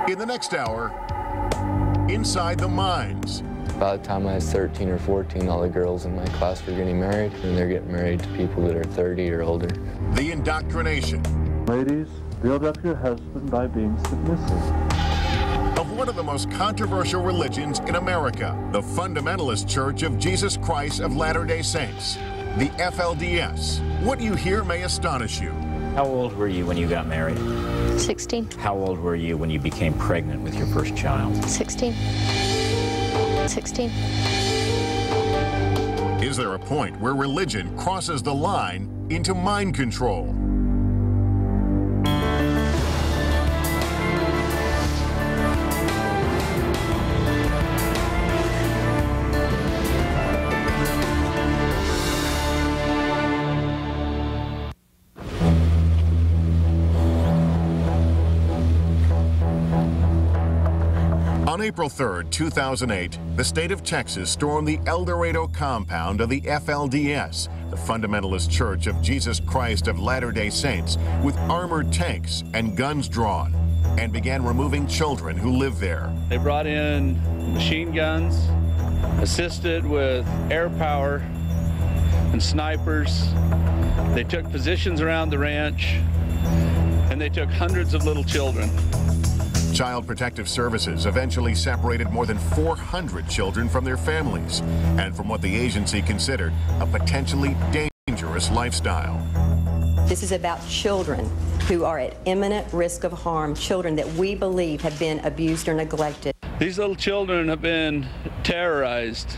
In the next hour, inside the mines. By the time I was 13 or 14, all the girls in my class were getting married, and they're getting married to people that are 30 or older. The indoctrination. Ladies, build up your husband by being submissive. Of one of the most controversial religions in America, the Fundamentalist Church of Jesus Christ of Latter-day Saints, the FLDS. What you hear may astonish you. How old were you when you got married? 16. How old were you when you became pregnant with your first child? 16. 16. Is there a point where religion crosses the line into mind control? On April 3rd, 2008, the state of Texas stormed the El Dorado compound of the FLDS, the Fundamentalist Church of Jesus Christ of Latter-day Saints, with armored tanks and guns drawn, and began removing children who live there. They brought in machine guns, assisted with air power and snipers. They took positions around the ranch, and they took hundreds of little children. Child Protective Services eventually separated more than 400 children from their families and from what the agency considered a potentially dangerous lifestyle. This is about children who are at imminent risk of harm, children that we believe have been abused or neglected. These little children have been terrorized.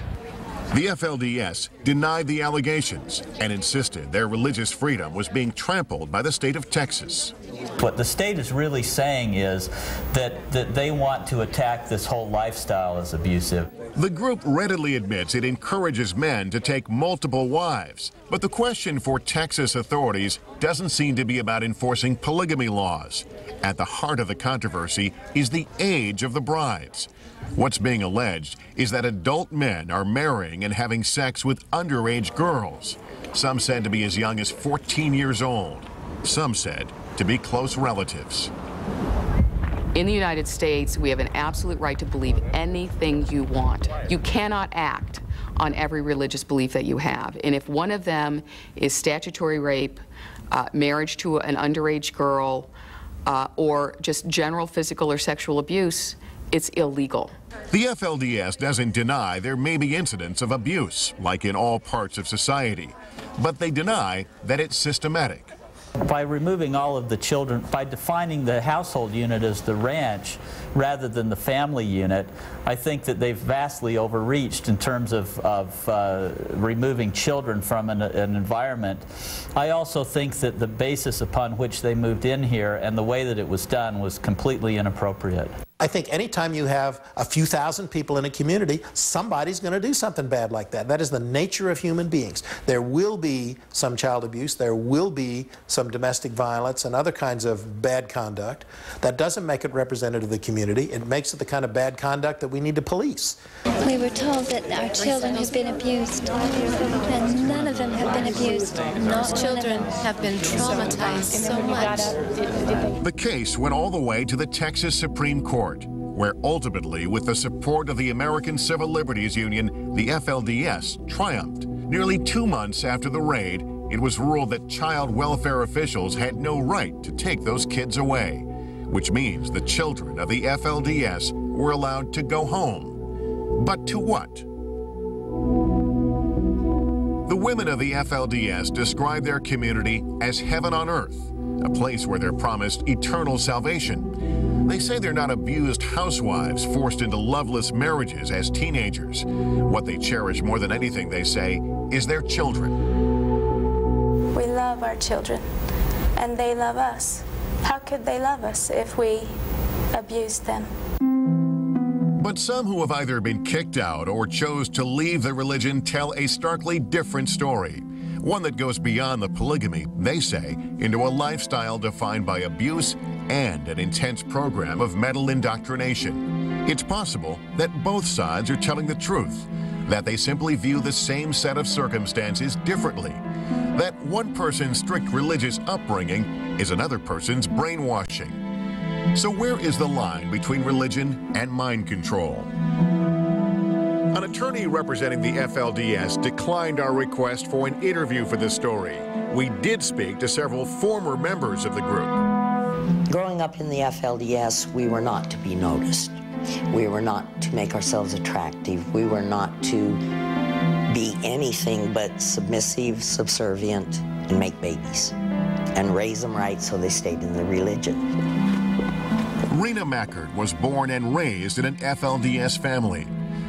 The FLDS denied the allegations and insisted their religious freedom was being trampled by the state of Texas. What the state is really saying is that they want to attack this whole lifestyle as abusive. The group readily admits it encourages men to take multiple wives, but the question for Texas authorities doesn't seem to be about enforcing polygamy laws. At the heart of the controversy is the age of the brides. What's being alleged is that adult men are marrying and having sex with underage girls. Some said to be as young as 14 years old. Some said to be close relatives. In the United States, we have an absolute right to believe anything you want. You cannot act on every religious belief that you have. And if one of them is statutory rape, marriage to an underage girl, or just general physical or sexual abuse, it's illegal. The FLDS doesn't deny there may be incidents of abuse, like in all parts of society, but they deny that it's systematic. By removing all of the children, by defining the household unit as the ranch rather than the family unit, I think that they've vastly overreached in terms of removing children from an environment. I also think that the basis upon which they moved in here and the way that it was done was completely inappropriate. I think anytime you have a few thousand people in a community, somebody's going to do something bad like that. That is the nature of human beings. There will be some child abuse, there will be some domestic violence and other kinds of bad conduct. That doesn't make it representative of the community. It makes it the kind of bad conduct that we need to police. We were told that our children have been abused, and none of them have been abused. Those children have been traumatized so much. The case went all the way to the Texas Supreme Court, where ultimately, with the support of the American Civil Liberties Union, the FLDS triumphed. Nearly 2 months after the raid, it was ruled that child welfare officials had no right to take those kids away, which means the children of the FLDS were allowed to go home. But to what? The women of the FLDS describe their community as heaven on earth, a place where they're promised eternal salvation. They say they're not abused housewives forced into loveless marriages as teenagers. What they cherish more than anything, they say, is their children. We love our children, and they love us. How could they love us if we abused them? But some who have either been kicked out or chose to leave the religion tell a starkly different story. One that goes beyond the polygamy, they say, into a lifestyle defined by abuse and an intense program of mental indoctrination. It's possible that both sides are telling the truth, that they simply view the same set of circumstances differently, that one person's strict religious upbringing is another person's brainwashing. So where is the line between religion and mind control? An attorney representing the FLDS declined our request for an interview for this story. We did speak to several former members of the group. Growing up in the FLDS, we were not to be noticed. We were not to make ourselves attractive. We were not to be anything but submissive, subservient, and make babies, and raise them right so they stayed in the religion. Rena Mackert was born and raised in an FLDS family.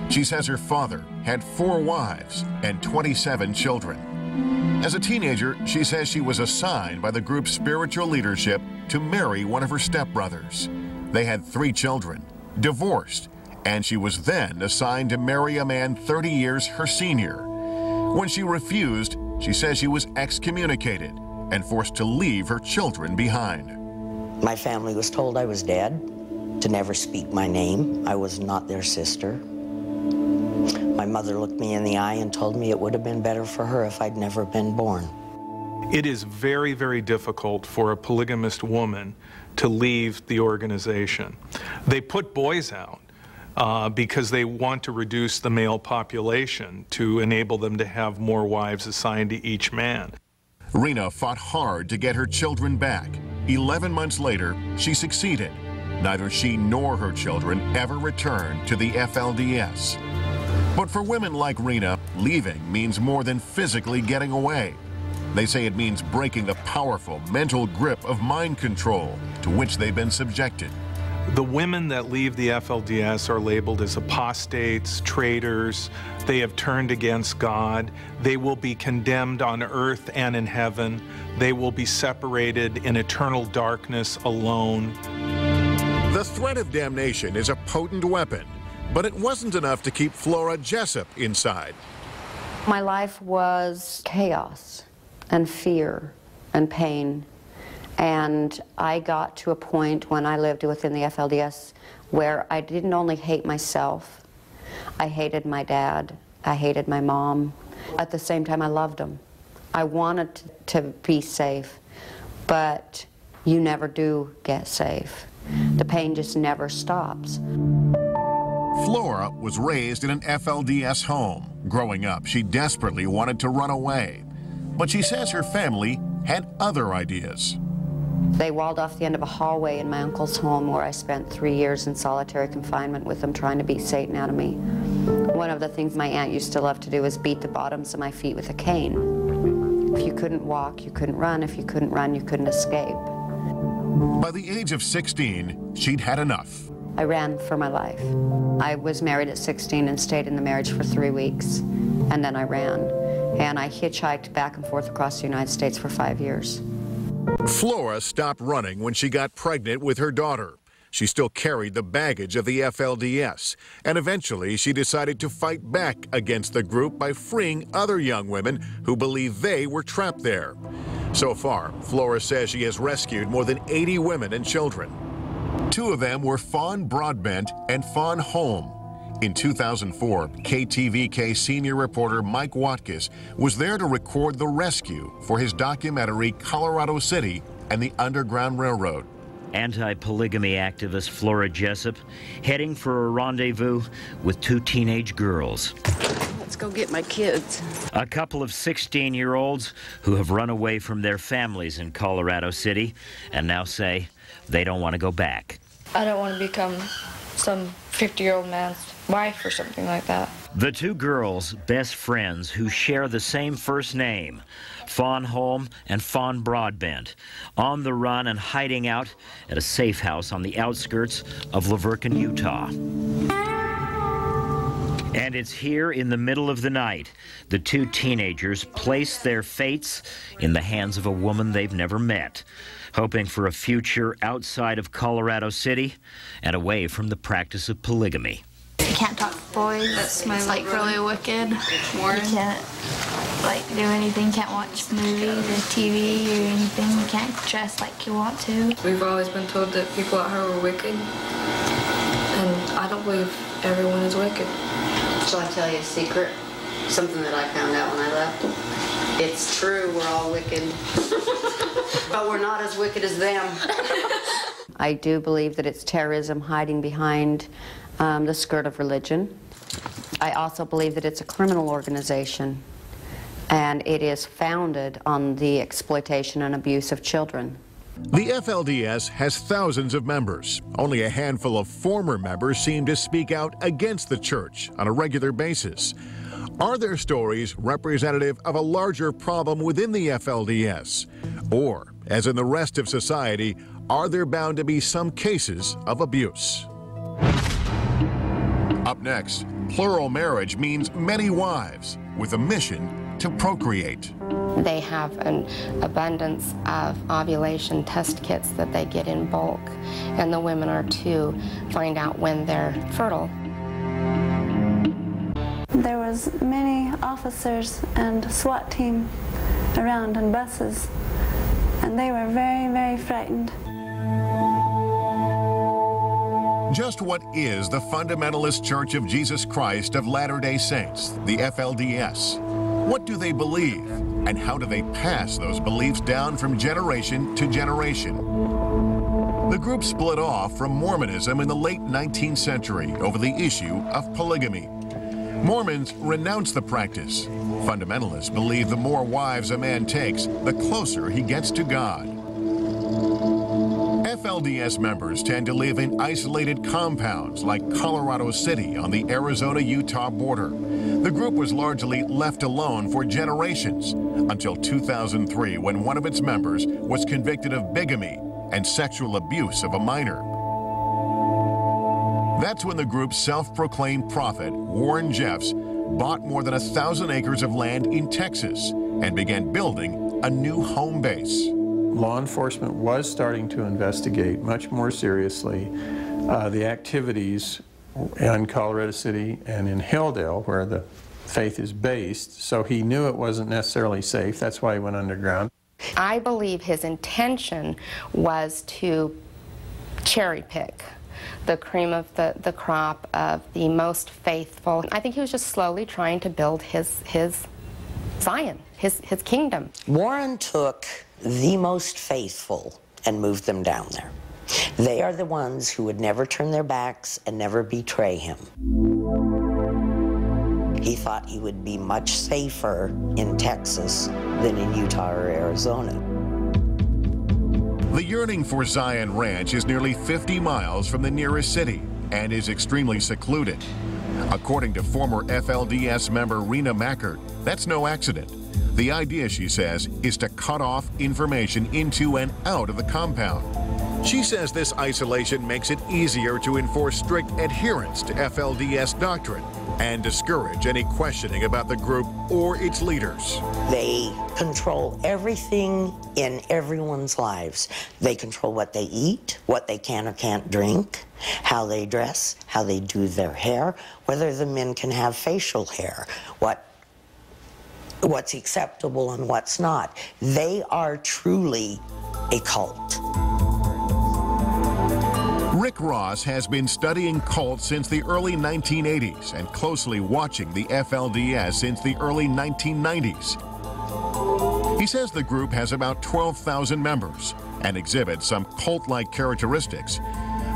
She says her father had 4 wives and 27 children. As a teenager, she says she was assigned by the group's spiritual leadership to marry one of her stepbrothers. They had 3 children, divorced, and she was then assigned to marry a man 30 years her senior. When she refused, she says she was excommunicated and forced to leave her children behind. My family was told I was dead, to never speak my name. I was not their sister. My mother looked me in the eye and told me it would have been better for her if I'd never been born. It is very, very difficult for a polygamist woman to leave the organization. They put boys out because they want to reduce the male population to enable them to have more wives assigned to each man. Rena fought hard to get her children back. 11 months later, she succeeded. Neither she nor her children ever returned to the FLDS. But for women like Rena, leaving means more than physically getting away. They say it means breaking the powerful mental grip of mind control to which they've been subjected. The women that leave the FLDS are labeled as apostates, traitors. They have turned against God. They will be condemned on earth and in heaven. They will be separated in eternal darkness alone. The threat of damnation is a potent weapon, but it wasn't enough to keep Flora Jessup inside. My life was chaos and fear and pain. And I got to a point when I lived within the FLDS where I didn't only hate myself, I hated my dad, I hated my mom. At the same time, I loved them. I wanted to be safe, but you never do get safe. The pain just never stops. Flora was raised in an FLDS home. Growing up, she desperately wanted to run away, but she says her family had other ideas. They walled off the end of a hallway in my uncle's home where I spent 3 years in solitary confinement with them trying to beat Satan out of me. One of the things my aunt used to love to do was beat the bottoms of my feet with a cane. If you couldn't walk, you couldn't run. If you couldn't run, you couldn't escape. By the age of 16, she'd had enough. I ran for my life. I was married at 16 and stayed in the marriage for 3 weeks, and then I ran. And I hitchhiked back and forth across the United States for 5 years. Flora stopped running when she got pregnant with her daughter. She still carried the baggage of the FLDS, and eventually she decided to fight back against the group by freeing other young women who believed they were trapped there. So far, Flora says she has rescued more than 80 women and children. 2 of them were Fawn Broadbent and Fawn Holm. In 2004, KTVK senior reporter Mike Watkiss was there to record the rescue for his documentary Colorado City and the Underground Railroad. Anti-polygamy activist Flora Jessup heading for a rendezvous with 2 teenage girls. Let's go get my kids. A couple of 16-year-olds who have run away from their families in Colorado City and now say they don't want to go back. I don't want to become some 50-year-old man's wife or something like that. The 2 girls, best friends who share the same first name, Fawn Holm and Fawn Broadbent, on the run and hiding out at a safe house on the outskirts of La Verkin, Utah. And it's here in the middle of the night the 2 teenagers place their fates in the hands of a woman they've never met, hoping for a future outside of Colorado City and away from the practice of polygamy. You can't talk to boys. That's my like really wicked. You can't like do anything. Can't watch movies or TV or anything. You can't dress like you want to. We've always been told that people out here are wicked, and I don't believe everyone is wicked. Shall I tell you a secret? Something that I found out when I left. It's true, we're all wicked. But we're not as wicked as them. I do believe that it's terrorism hiding behind the skirt of religion. I also believe that it's a criminal organization, and it is founded on the exploitation and abuse of children. The FLDS has thousands of members. Only a handful of former members seem to speak out against the church on a regular basis. Are their stories representative of a larger problem within the FLDS? Or, as in the rest of society, are there bound to be some cases of abuse? Up next, plural marriage means many wives with a mission to procreate. They have an abundance of ovulation test kits that they get in bulk, and the women are to find out when they're fertile. There was many officers and SWAT team around in buses, and they were very, very frightened. Just what is the Fundamentalist Church of Jesus Christ of Latter-day Saints, the FLDS? What do they believe, and how do they pass those beliefs down from generation to generation? The group split off from Mormonism in the late 19th century over the issue of polygamy. Mormons renounce the practice. Fundamentalists believe the more wives a man takes, the closer he gets to God. FLDS members tend to live in isolated compounds like Colorado City on the Arizona-Utah border. The group was largely left alone for generations until 2003, when one of its members was convicted of bigamy and sexual abuse of a minor. That's when the group's self-proclaimed prophet, Warren Jeffs, bought more than 1,000 acres of land in Texas and began building a new home base. Law enforcement was starting to investigate much more seriously the activities in Colorado City and in Hilldale, where the faith is based, so he knew it wasn't necessarily safe. That's why he went underground. I believe his intention was to cherry pick the cream of the crop of the most faithful. I think he was just slowly trying to build his Zion, his kingdom. Warren took the most faithful and moved them down there. They are the ones who would never turn their backs and never betray him. He thought he would be much safer in Texas than in Utah or Arizona. The yearning for Zion Ranch is nearly 50 miles from the nearest city and is extremely secluded. According to former FLDS member Rena Mackert, that's no accident. The idea, she says, is to cut off information into and out of the compound. She says this isolation makes it easier to enforce strict adherence to FLDS doctrine and discourage any questioning about the group or its leaders. They control everything in everyone's lives. They control what they eat, what they can or can't drink, how they dress, how they do their hair, whether the men can have facial hair, what's acceptable and what's not. They are truly a cult. Rick Ross has been studying cults since the early 1980s and closely watching the FLDS since the early 1990s. He says the group has about 12,000 members and exhibits some cult-like characteristics.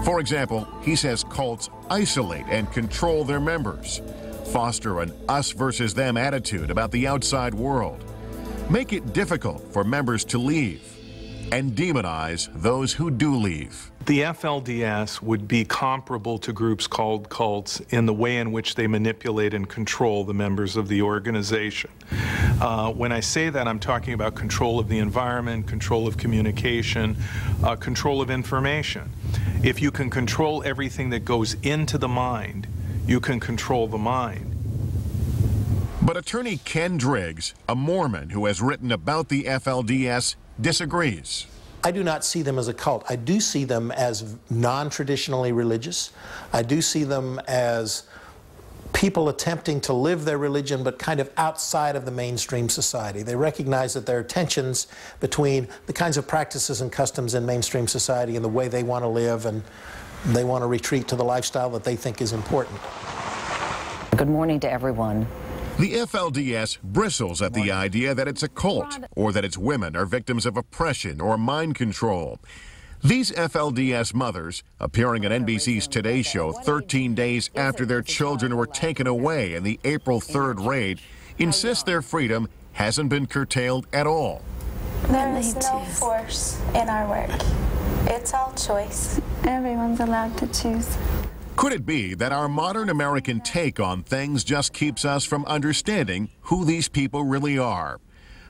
For example, he says cults isolate and control their members, foster an us versus them attitude about the outside world, make it difficult for members to leave, and demonize those who do leave. The FLDS would be comparable to groups called cults in the way in which they manipulate and control the members of the organization. When I say that, I'm talking about control of the environment, control of communication, control of information. If you can control everything that goes into the mind, you can control the mind. But attorney Ken Driggs, a Mormon who has written about the FLDS, disagrees. I do not see them as a cult. I do see them as non-traditionally religious. I do see them as people attempting to live their religion but kind of outside of the mainstream society. They recognize that there are tensions between the kinds of practices and customs in mainstream society and the way they want to live, and they want to retreat to the lifestyle that they think is important. Good morning to everyone. The FLDS bristles at the idea that it's a cult or that its women are victims of oppression or mind control. These FLDS mothers, appearing on NBC's Today Show 13 days after their children were taken away in the April 3rd raid, insist their freedom hasn't been curtailed at all. There is no force in our work. It's all choice. Everyone's allowed to choose. Could it be that our modern American take on things just keeps us from understanding who these people really are?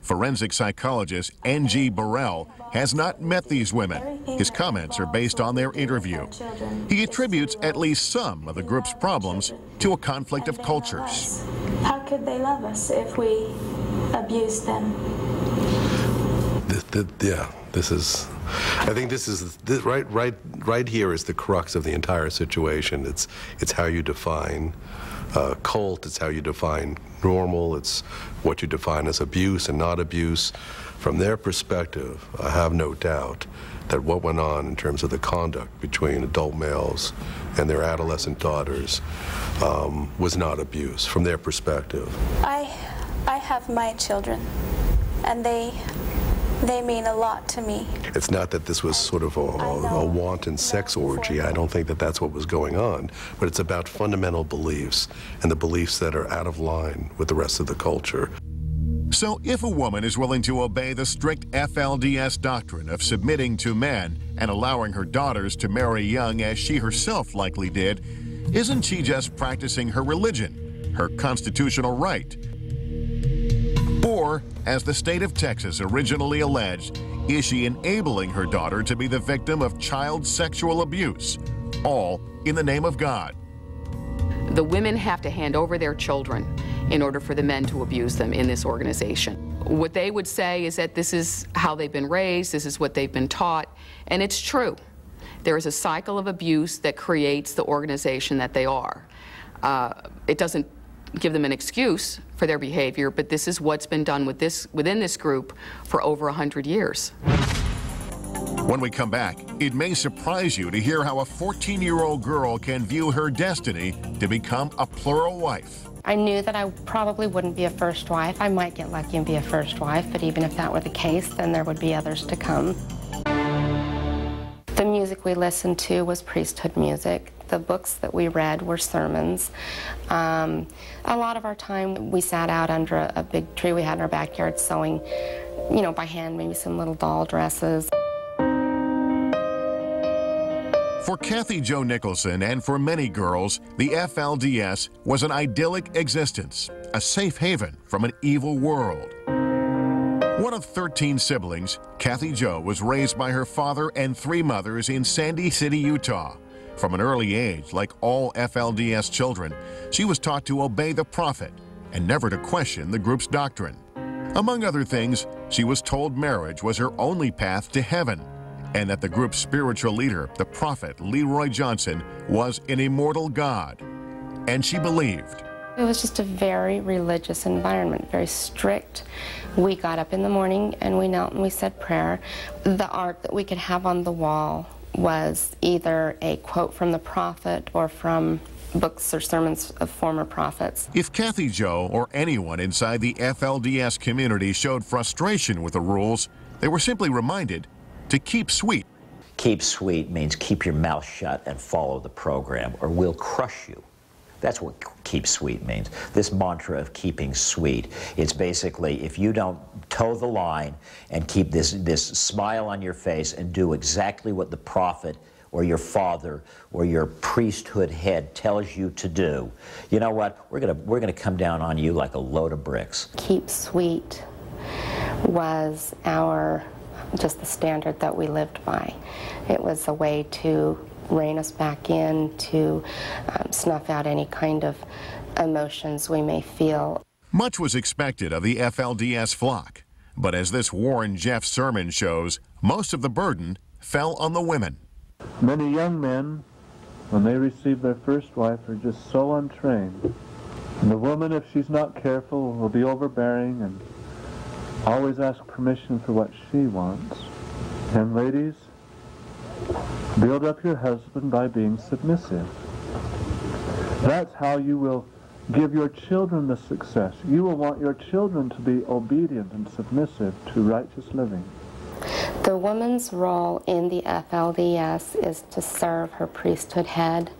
Forensic psychologist N.G. Burrell has not met these women. His comments are based on their interview. He attributes at least some of the group's problems to a conflict of cultures. How could they love us if we abused them? I think right here is the crux of the entire situation. It's how you define cult, it's how you define normal, it's what you define as abuse and not abuse. From their perspective, I have no doubt that what went on in terms of the conduct between adult males and their adolescent daughters was not abuse, from their perspective. I have my children, and they mean a lot to me. It's not that this was sort of a wanton sex orgy. I don't think that that's what was going on. But it's about fundamental beliefs and the beliefs that are out of line with the rest of the culture. So if a woman is willing to obey the strict FLDS doctrine of submitting to men and allowing her daughters to marry young as she herself likely did, isn't she just practicing her religion, her constitutional right? Or, as the state of Texas originally alleged, is she enabling her daughter to be the victim of child sexual abuse, all in the name of God? The women have to hand over their children in order for the men to abuse them in this organization. What they would say is that this is how they've been raised, this is what they've been taught, and it's true. There is a cycle of abuse that creates the organization that they are. It doesn't give them an excuse for their behavior, but this is what's been done within this group for over 100 years. When we come back, it may surprise you to hear how a 14-year-old girl can view her destiny to become a plural wife. I knew that I probably wouldn't be a first wife. I might get lucky and be a first wife, but even if that were the case, then there would be others to come. The music we listened to was priesthood music. The books that we read were sermons. A lot of our time we sat out under a big tree we had in our backyard sewing, you know, by hand, maybe some little doll dresses. For Kathy Jo Nicholson and for many girls, the FLDS was an idyllic existence, a safe haven from an evil world. One of 13 siblings, Kathy Jo was raised by her father and 3 mothers in Sandy City, Utah. From an early age, like all FLDS children, she was taught to obey the prophet and never to question the group's doctrine. Among other things, she was told marriage was her only path to heaven, and that the group's spiritual leader, the prophet Leroy Johnson, was an immortal God. And she believed. It was just a very religious environment, very strict. We got up in the morning and we knelt and we said prayer. The art that we could have on the wall was either a quote from the prophet or from books or sermons of former prophets. If Kathy Jo or anyone inside the FLDS community showed frustration with the rules, they were simply reminded to keep sweet. Keep sweet means keep your mouth shut and follow the program, or we'll crush you. That's what keep sweet means. This mantra of keeping sweet, it's basically if you don't toe the line and keep this smile on your face and do exactly what the prophet or your father or your priesthood head tells you to do, you know what? We're gonna come down on you like a load of bricks. Keep sweet was just the standard that we lived by. It was a way to rein us back in, to snuff out any kind of emotions we may feel. Much was expected of the FLDS flock, but as this Warren Jeff sermon shows, most of the burden fell on the women. Many young men, when they receive their first wife, are just so untrained. And the woman, if she's not careful, will be overbearing and always ask permission for what she wants. And ladies, build up your husband by being submissive. That's how you will give your children the success. You will want your children to be obedient and submissive to righteous living. The woman's role in the FLDS is to serve her priesthood head,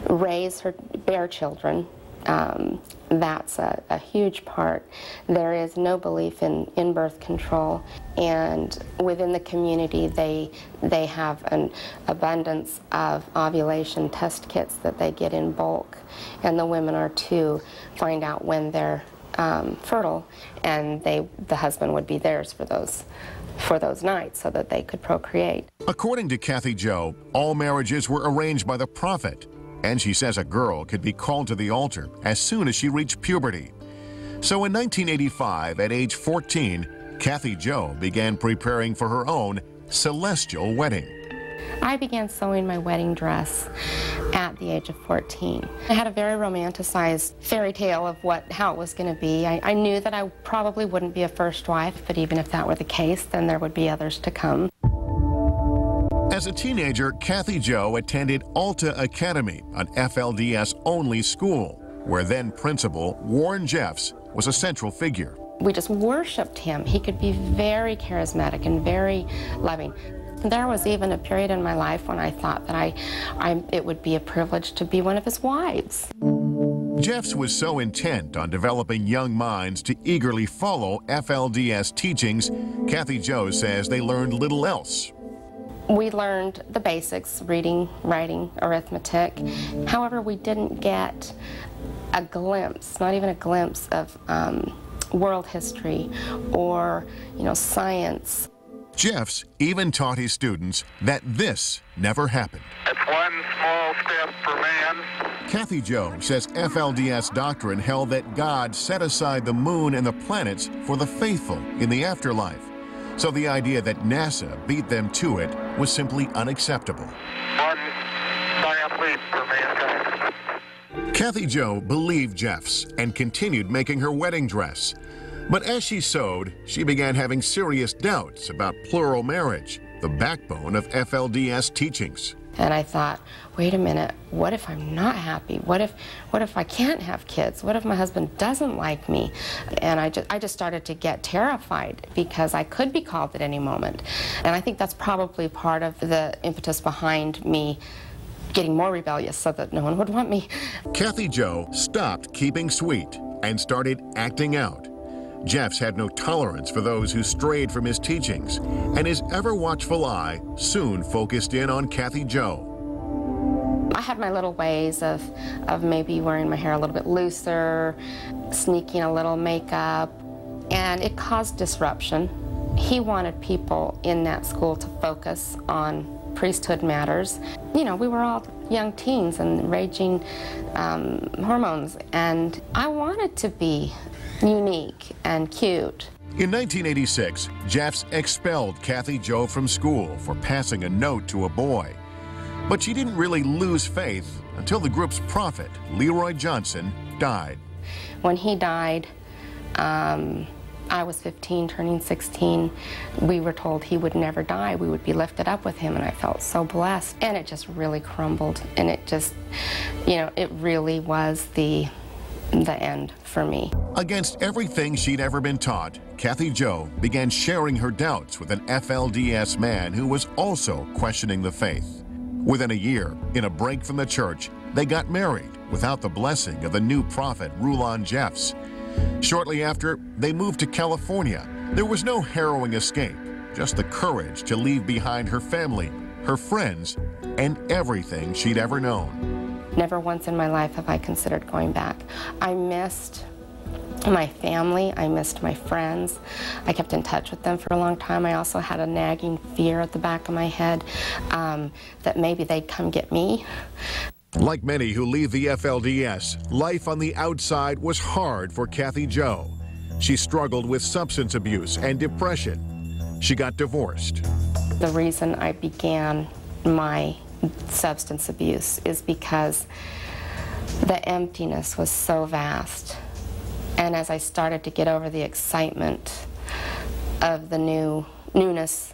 bear children. That's a huge part. There is no belief in birth control, and within the community they have an abundance of ovulation test kits that they get in bulk, and the women are to find out when they're fertile, and the husband would be theirs for those nights so that they could procreate. According to Kathy Joe, all marriages were arranged by the prophet, and she says a girl could be called to the altar as soon as she reached puberty. So in 1985, at age 14, Kathy Joe began preparing for her own celestial wedding. I began sewing my wedding dress at the age of 14. I had a very romanticized fairy tale of how it was going to be. I knew that I probably wouldn't be a first wife, but even if that were the case, then there would be others to come. As a teenager, Kathy Joe attended Alta Academy, an FLDS-only school, where then principal Warren Jeffs was a central figure. We just worshipped him. He could be very charismatic and very loving. There was even a period in my life when I thought that it would be a privilege to be one of his wives. Jeffs was so intent on developing young minds to eagerly follow FLDS teachings, Kathy Joe says they learned little else. We learned the basics, reading, writing, arithmetic. However, we didn't get a glimpse, not even a glimpse of world history or, science. Jeffs even taught his students that this never happened. It's one small step for man. Kathy Joe says FLDS doctrine held that God set aside the moon and the planets for the faithful in the afterlife. So the idea that NASA beat them to it was simply unacceptable. One giant leap for mankind. Kathy Joe believed Jeffs and continued making her wedding dress. But as she sewed, she began having serious doubts about plural marriage, the backbone of FLDS teachings. And I thought, wait a minute, what if I'm not happy? What if I can't have kids? What if my husband doesn't like me? And I just started to get terrified because I could be called at any moment. And I think that's probably part of the impetus behind me getting more rebellious so that no one would want me. Kathy Joe stopped keeping sweet and started acting out. Jeffs had no tolerance for those who strayed from his teachings, and his ever-watchful eye soon focused in on Kathy Joe. I had my little ways of maybe wearing my hair a little bit looser, sneaking a little makeup, and it caused disruption. He wanted people in that school to focus on priesthood matters. We were all young teens and raging hormones, and I wanted to be unique and cute. In 1986, Jeffs expelled Kathy Joe from school for passing a note to a boy. But she didn't really lose faith until the group's prophet, Leroy Johnson, died. When he died, I was 15, turning 16. We were told he would never die. We would be lifted up with him, and I felt so blessed. And it just really crumbled, and it just, it really was the end for me. Against everything she'd ever been taught, Kathy Joe began sharing her doubts with an FLDS man who was also questioning the faith. Within a year, in a break from the church, they got married without the blessing of the new prophet, Rulon Jeffs. Shortly after, they moved to California. There was no harrowing escape, just the courage to leave behind her family, her friends, and everything she'd ever known. Never once in my life have I considered going back. I missed my family, I missed my friends. I kept in touch with them for a long time. I also had a nagging fear at the back of my head that maybe they'd come get me. Like many who leave the FLDS, life on the outside was hard for Kathy Joe. She struggled with substance abuse and depression. She got divorced. The reason I began my substance abuse is because the emptiness was so vast. And as I started to get over the excitement of the newness,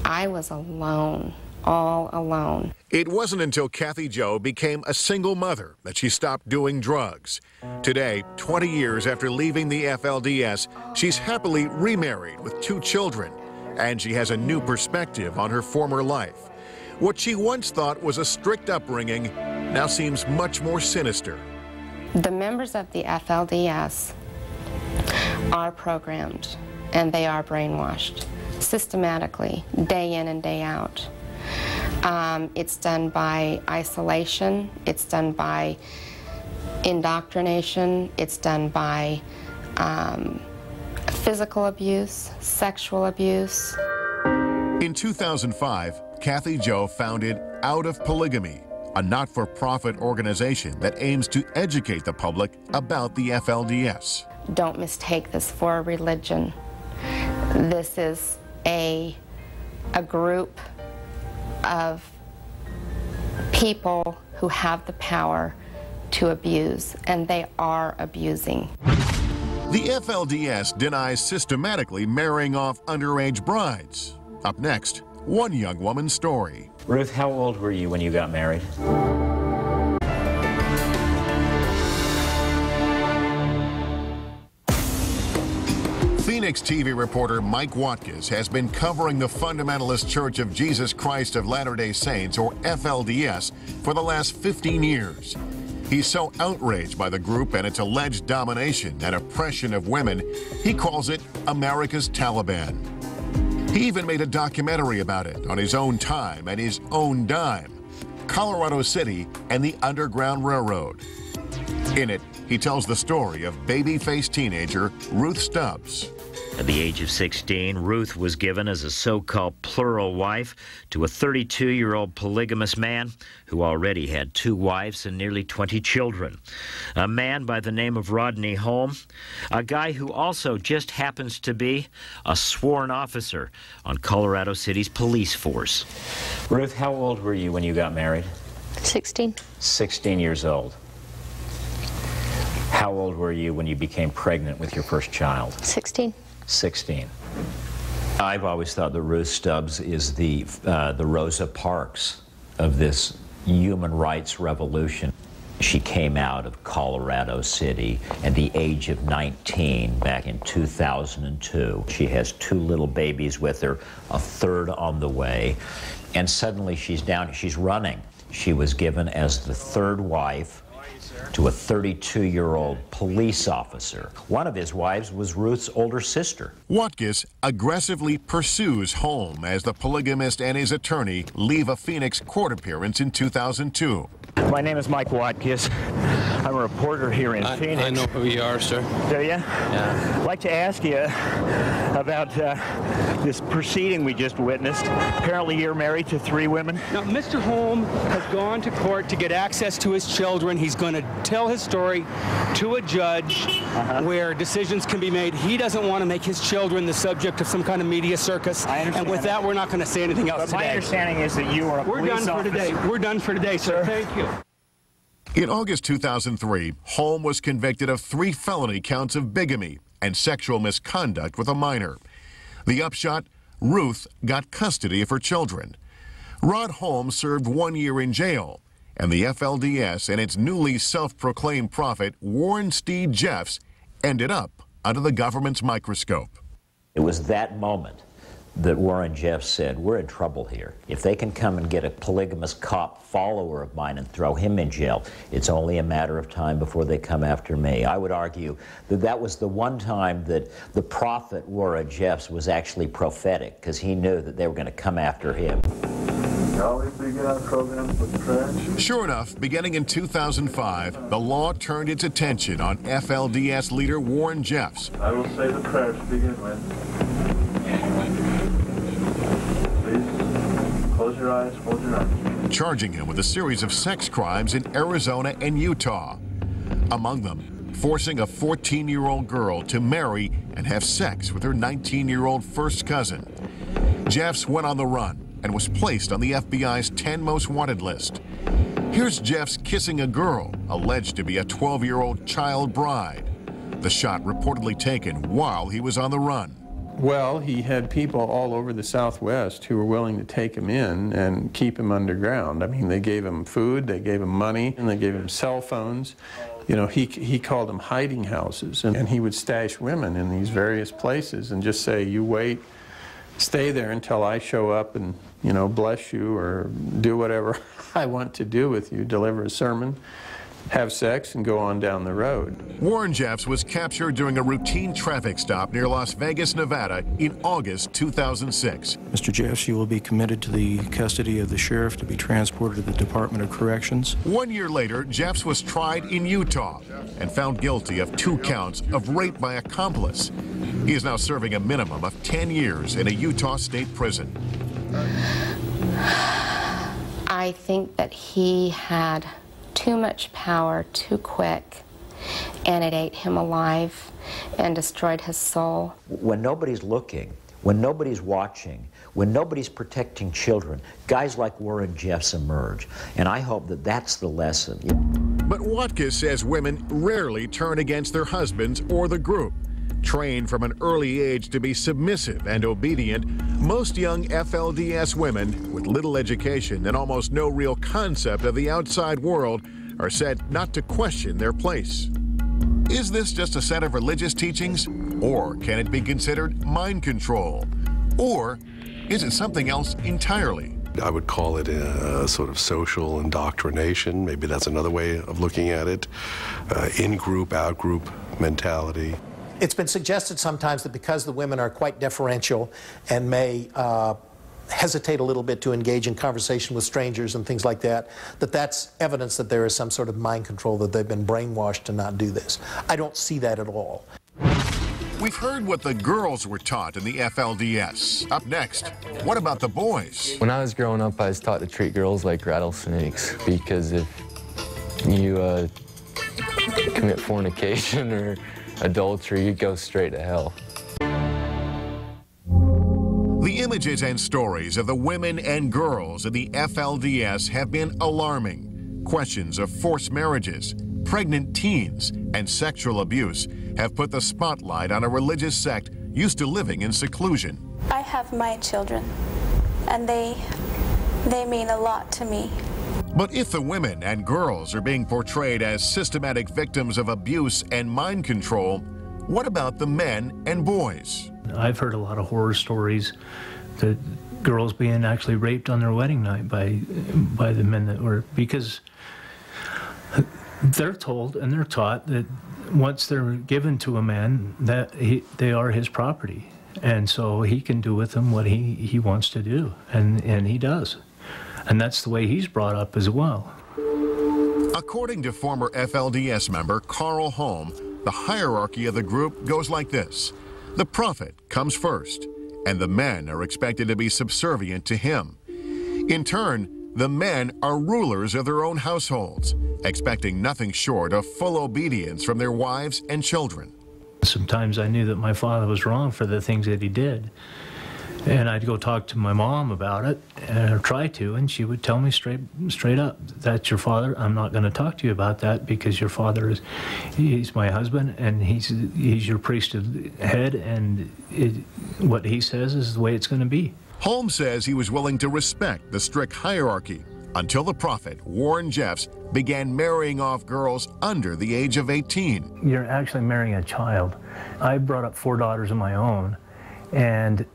I was alone, all alone. It wasn't until Kathy Joe became a single mother that she stopped doing drugs. Today, 20 years after leaving the FLDS, she's happily remarried with 2 children. and she has a new perspective on her former life. What she once thought was a strict upbringing now seems much more sinister. The members of the FLDS are programmed, and they are brainwashed systematically, day in and day out. It's done by isolation, it's done by indoctrination, it's done by physical abuse, sexual abuse. In 2005, Kathy Jo founded Out of Polygamy, a not-for-profit organization that aims to educate the public about the FLDS. Don't mistake this for a religion. This is a group of people who have the power to abuse, and they are abusing. The FLDS denies systematically marrying off underage brides. Up next, one young woman's story. Ruth, how old were you when you got married? Phoenix TV reporter Mike Watkins has been covering the Fundamentalist Church of Jesus Christ of Latter-day Saints, or FLDS, for the last 15 years. He's so outraged by the group and its alleged domination and oppression of women, he calls it America's Taliban. He even made a documentary about it on his own time and his own dime, Colorado City and the Underground Railroad. In it, he tells the story of baby-faced teenager Ruth Stubbs. At the age of 16, Ruth was given as a so-called plural wife to a 32-year-old polygamous man who already had 2 wives and nearly 20 children. A man by the name of Rodney Holm, a guy who also just happens to be a sworn officer on Colorado City's police force. Ruth, how old were you when you got married? 16. 16 years old. How old were you when you became pregnant with your first child? 16. 16. I've always thought that Ruth Stubbs is the Rosa Parks of this human rights revolution. She came out of Colorado City at the age of 19 back in 2002. She has 2 little babies with her, a 3rd on the way, and suddenly she's running. She was given as the 3rd wife to a 32-year-old police officer. One of his wives was Ruth's older sister. Watkins aggressively pursues Holm as the polygamist and his attorney leave a Phoenix court appearance in 2002. My name is Mike Watkins. I'm a reporter here in Phoenix. I know who you are, sir. Do you? Yeah. I'd like to ask you about this proceeding we just witnessed. Apparently you're married to 3 women. Now, Mr. Holm has gone to court to get access to his children. He's going to tell his story to a judge where decisions can be made. He doesn't want to make his children the subject of some kind of media circus. And with that, we're not going to say anything else today. My understanding is that you are a police officer. We're done for today, sir. Thank you. In August 2003, Holm was convicted of 3 felony counts of bigamy and sexual misconduct with a minor. The upshot, Ruth got custody of her children. Rod Holm served 1 year in jail, and the FLDS and its newly self-proclaimed prophet, Warren Steed Jeffs, ended up under the government's microscope. It was that moment that Warren Jeffs said, we're in trouble here. If they can come and get a polygamous cop follower of mine and throw him in jail, it's only a matter of time before they come after me. I would argue that that was the one time that the prophet Warren Jeffs was actually prophetic, because he knew that they were going to come after him. Always begin our program with prayer. Sure enough, beginning in 2005, the law turned its attention on FLDS leader Warren Jeffs. I will say the prayer to begin with. Close your eyes, hold your arms. Charging him with a series of sex crimes in Arizona and Utah. Among them, forcing a 14-year-old girl to marry and have sex with her 19-year-old first cousin. Jeffs went on the run and was placed on the FBI's 10 most wanted list. Here's Jeffs kissing a girl alleged to be a 12-year-old child bride. The shot reportedly taken while he was on the run. Well, he had people all over the Southwest who were willing to take him in and keep him underground. I mean, they gave him food, they gave him money, and they gave him cell phones. You know, he called them hiding houses, and he would stash women in these various places and just say, you wait stay there until I show up and, you know, bless you or do whatever I want to do with you, deliver a sermon, have sex, and go on down the road. Warren Jeffs was captured during a routine traffic stop near Las Vegas, Nevada in August 2006. Mr. Jeffs, you will be committed to the custody of the sheriff to be transported to the Department of Corrections. 1 year later, Jeffs was tried in Utah and found guilty of 2 counts of rape by accomplice. He is now serving a minimum of 10 years in a Utah state prison. I think that he had too much power too quick, and it ate him alive and destroyed his soul. When nobody's looking, when nobody's watching, when nobody's protecting children, guys like Warren Jeffs emerge. And I hope that that's the lesson. But Watkiss says women rarely turn against their husbands or the group. Trained from an early age to be submissive and obedient, most young FLDS women with little education and almost no real concept of the outside world are said not to question their place. Is this just a set of religious teachings, or can it be considered mind control? Or is it something else entirely? I would call it a sort of social indoctrination. Maybe that's another way of looking at it. In-group, out-group mentality. It's been suggested sometimes that because the women are quite deferential and may hesitate a little bit to engage in conversation with strangers and things like that, that's evidence that there is some sort of mind control, that they've been brainwashed to not do this. I don't see that at all. We've heard what the girls were taught in the FLDS. Up next, what about the boys? When I was growing up, I was taught to treat girls like rattlesnakes, because if you commit fornication or adultery, you go straight to hell. The images and stories of the women and girls in the FLDS have been alarming. Questions of forced marriages, pregnant teens, and sexual abuse have put the spotlight on a religious sect used to living in seclusion. I have my children, and they mean a lot to me. But if the women and girls are being portrayed as systematic victims of abuse and mind control, what about the men and boys? I've heard a lot of horror stories that girls being actually raped on their wedding night by the men that were, because they're told and they're taught that once they're given to a man, that they are his property, and so he can do with them what he wants to do, and he does. And that's the way he's brought up as well. According to former FLDS member Carl Holm, the hierarchy of the group goes like this. The prophet comes first, and the men are expected to be subservient to him. In turn, the men are rulers of their own households, expecting nothing short of full obedience from their wives and children. Sometimes I knew that my father was wrong for the things that he did. And I'd go talk to my mom about it, or try to, and she would tell me straight up, that's your father. I'm not going to talk to you about that, because your father he's my husband, and he's your priesthood head, and what he says is the way it's going to be. Holmes says he was willing to respect the strict hierarchy until the prophet, Warren Jeffs, began marrying off girls under the age of 18. You're actually marrying a child. I brought up 4 daughters of my own, and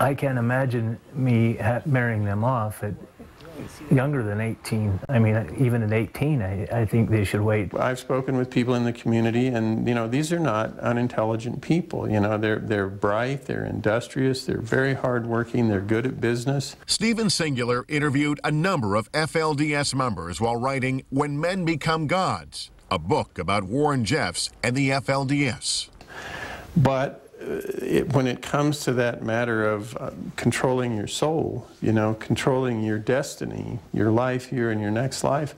I can't imagine me marrying them off at younger than 18. I mean, even at 18, I think they should wait. I've spoken with people in the community, and, you know, these are not unintelligent people. You know, they're bright, they're industrious, they're very hardworking, they're good at business. Stephen Singular interviewed a number of FLDS members while writing When Men Become Gods, a book about Warren Jeffs and the FLDS. But when it comes to that matter of controlling your soul, you know, controlling your destiny, your life here and your next life,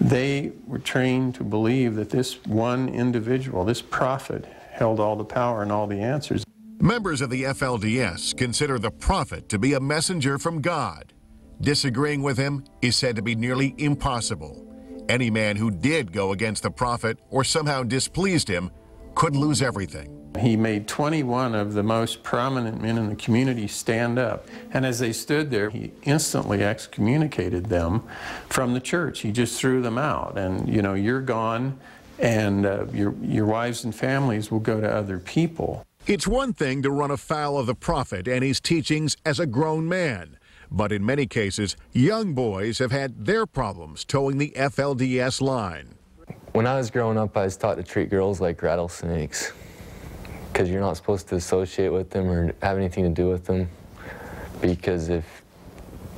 they were trained to believe that this one individual, this prophet, held all the power and all the answers. Members of the FLDS consider the prophet to be a messenger from God. Disagreeing with him is said to be nearly impossible. Any man who did go against the prophet or somehow displeased him could lose everything. He made 21 of the most prominent men in the community stand up, and as they stood there, he instantly excommunicated them from the church. He just threw them out, and, you know, you're gone, and your wives and families will go to other people. It's one thing to run afoul of the prophet and his teachings as a grown man, but in many cases, young boys have had their problems towing the FLDS line. When I was growing up, I was taught to treat girls like rattlesnakes, because you're not supposed to associate with them or have anything to do with them, because if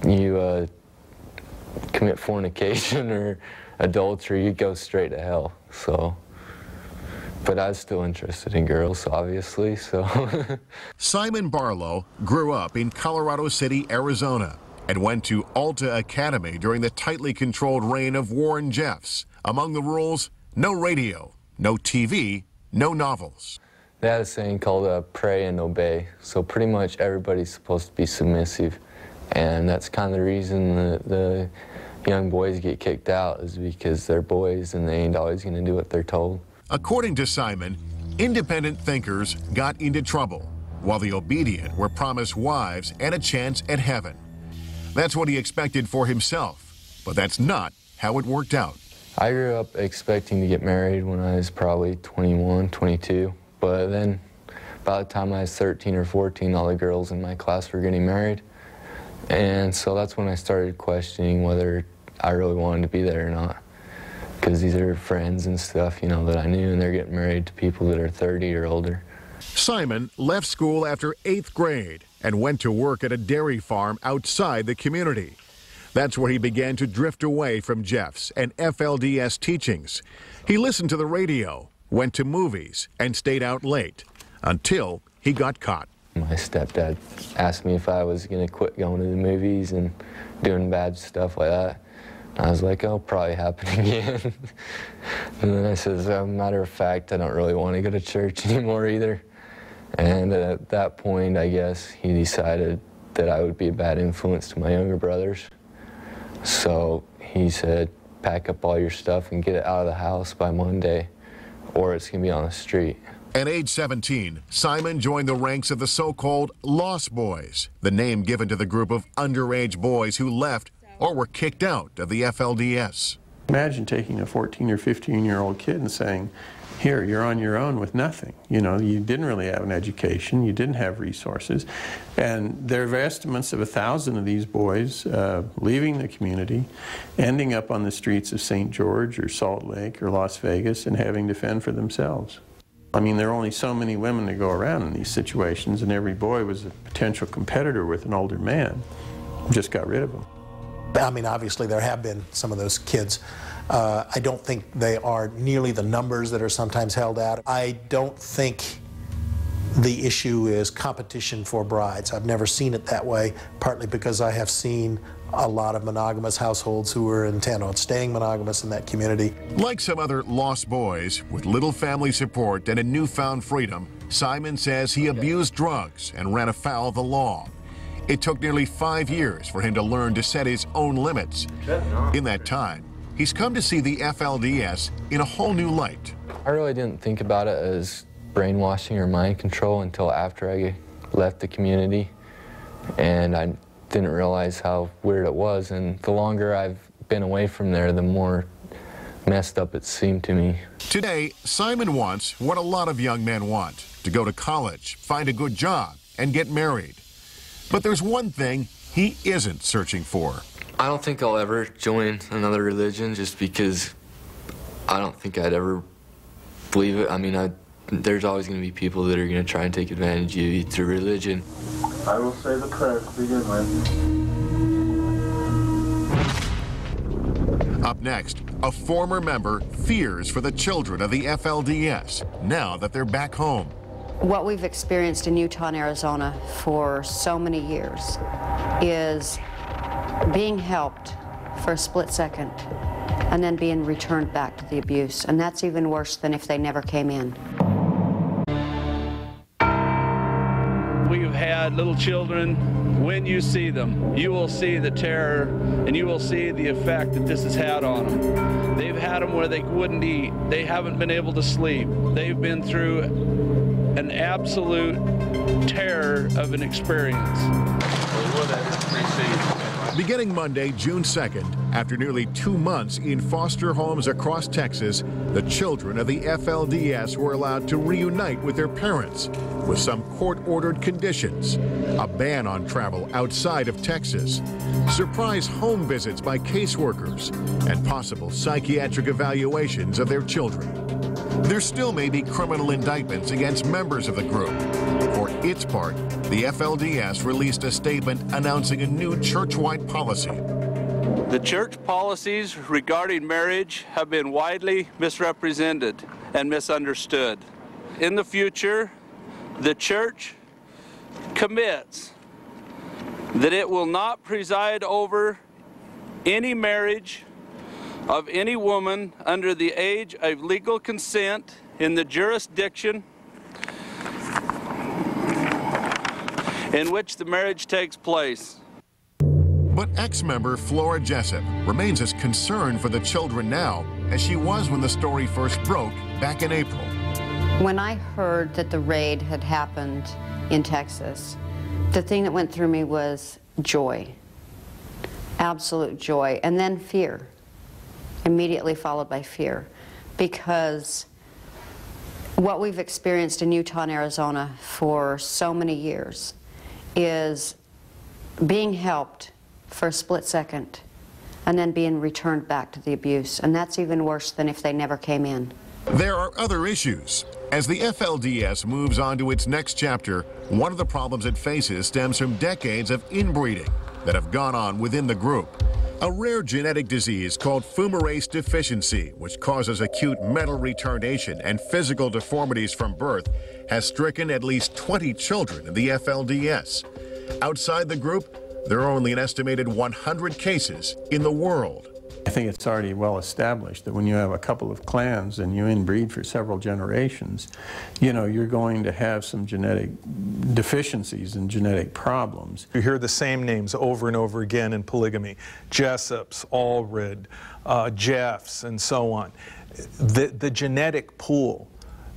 you commit fornication or adultery, you go straight to hell. So, but I was still interested in girls, obviously, so. Simon Barlow grew up in Colorado City, Arizona, and went to Alta Academy during the tightly controlled reign of Warren Jeffs. Among the rules, no radio, no TV, no novels. They had a saying called pray and obey, so pretty much everybody's supposed to be submissive, and that's kind of the reason that the young boys get kicked out, is because they're boys and they ain't always going to do what they're told. According to Simon, independent thinkers got into trouble, while the obedient were promised wives and a chance at heaven. That's what he expected for himself, but that's not how it worked out. I grew up expecting to get married when I was probably 21, 22, but then by the time I was 13 or 14, all the girls in my class were getting married, and so that's when I started questioning whether I really wanted to be there or not, because these are friends and stuff, you know, that I knew, and they're getting married to people that are 30 or older. Simon left school after 8th grade and went to work at a dairy farm outside the community. That's where he began to drift away from Jeffs and FLDS teachings. He listened to the radio, went to movies, and stayed out late until he got caught. My stepdad asked me if I was going to quit going to the movies and doing bad stuff like that. I was like, oh, probably happen again. And then I said, as a matter of fact, I don't really want to go to church anymore either. And at that point, I guess, he decided that I would be a bad influence to my younger brothers. So he said, pack up all your stuff and get it out of the house by Monday, or it's going to be on the street. At age 17, Simon joined the ranks of the so-called Lost Boys, the name given to the group of underage boys who left or were kicked out of the FLDS. Imagine taking a 14 or 15-year-old kid and saying, here, you're on your own with nothing. You know, you didn't really have an education, you didn't have resources. And there are estimates of 1,000 of these boys leaving the community, ending up on the streets of St. George or Salt Lake or Las Vegas and having to fend for themselves. I mean, there are only so many women to go around in these situations, and every boy was a potential competitor with an older man. Just got rid of them. I mean, obviously there have been some of those kids. I don't think they are nearly the numbers that are sometimes held out. I don't think the issue is competition for brides. I've never seen it that way, partly because I have seen a lot of monogamous households who are intent on staying monogamous in that community. Like some other lost boys, with little family support and a newfound freedom, Simon says he abused drugs and ran afoul of the law. It took nearly 5 years for him to learn to set his own limits. In that time, he's come to see the FLDS in a whole new light. I really didn't think about it as brainwashing or mind control until after I left the community, and I didn't realize how weird it was, and the longer I've been away from there, the more messed up it seemed to me. Today, Simon wants what a lot of young men want: to go to college, find a good job, and get married. But there's one thing he isn't searching for. I don't think I'll ever join another religion, just because I don't think I'd ever believe it. I mean, there's always going to be people that are going to try and take advantage of you through religion. I will say the prayer to begin with. Up next, a former member fears for the children of the FLDS now that they're back home. What we've experienced in Utah and Arizona for so many years is being helped for a split second and then being returned back to the abuse. And that's even worse than if they never came in. We've had little children. When you see them, you will see the terror and you will see the effect that this has had on them. They've had them where they wouldn't eat. They haven't been able to sleep. They've been through an absolute terror of an experience. Beginning Monday, June 2nd, after nearly 2 months in foster homes across Texas, the children of the FLDS were allowed to reunite with their parents with some court-ordered conditions: a ban on travel outside of Texas, surprise home visits by caseworkers, and possible psychiatric evaluations of their children. There still may be criminal indictments against members of the group. For its part, the FLDS released a statement announcing a new church-wide policy. The church policies regarding marriage have been widely misrepresented and misunderstood. In the future, the church commits that it will not preside over any marriage of any woman under the age of legal consent in the jurisdiction in which the marriage takes place. But ex-member Flora Jessup remains as concerned for the children now as she was when the story first broke back in April. When I heard that the raid had happened in Texas, the thing that went through me was joy, absolute joy, and then fear, immediately followed by fear, because what we've experienced in Utah and Arizona for so many years is being helped for a split second and then being returned back to the abuse, and that's even worse than if they never came in. There are other issues. As the FLDS moves on to its next chapter, one of the problems it faces stems from decades of inbreeding that have gone on within the group. A rare genetic disease called fumarase deficiency, which causes acute mental retardation and physical deformities from birth, has stricken at least 20 children in the FLDS. Outside the group, there are only an estimated 100 cases in the world. I think it's already well established that when you have a couple of clans and you inbreed for several generations, you know, you're going to have some genetic deficiencies and genetic problems. You hear the same names over and over again in polygamy: Jessups, Allred, Jeffs, and so on. The genetic pool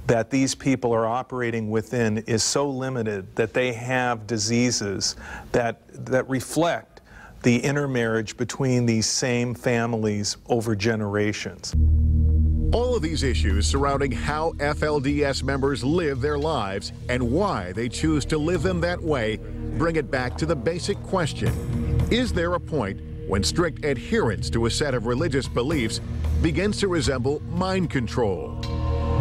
that these people are operating within is so limited that they have diseases that reflect the intermarriage between these same families over generations. All of these issues surrounding how FLDS members live their lives and why they choose to live them that way bring it back to the basic question: is there a point when strict adherence to a set of religious beliefs begins to resemble mind control?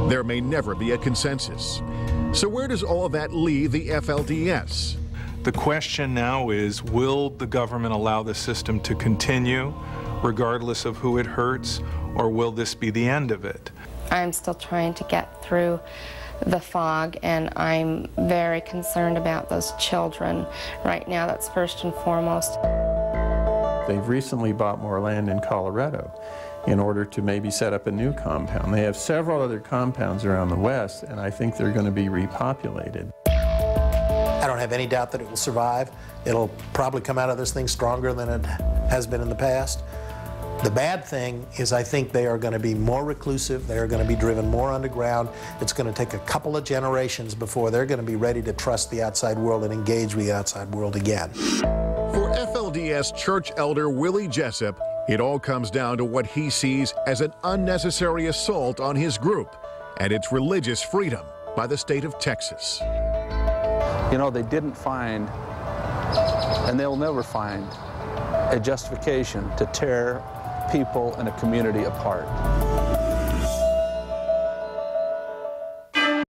There may never be a consensus. So where does all of that leave the FLDS? The question now is, will the government allow the system to continue regardless of who it hurts, or will this be the end of it? I'm still trying to get through the fog, and I'm very concerned about those children right now. That's first and foremost. They've recently bought more land in Colorado in order to maybe set up a new compound. They have several other compounds around the West, and I think they're going to be repopulated. I don't have any doubt that it will survive. It'll probably come out of this thing stronger than it has been in the past. The bad thing is I think they are going to be more reclusive. They are going to be driven more underground. It's going to take a couple of generations before they're going to be ready to trust the outside world and engage with the outside world again. For FLDS church elder Willie Jessup, it all comes down to what he sees as an unnecessary assault on his group and its religious freedom by the state of Texas. You know, they didn't find, and they'll never find, a justification to tear people in a community apart.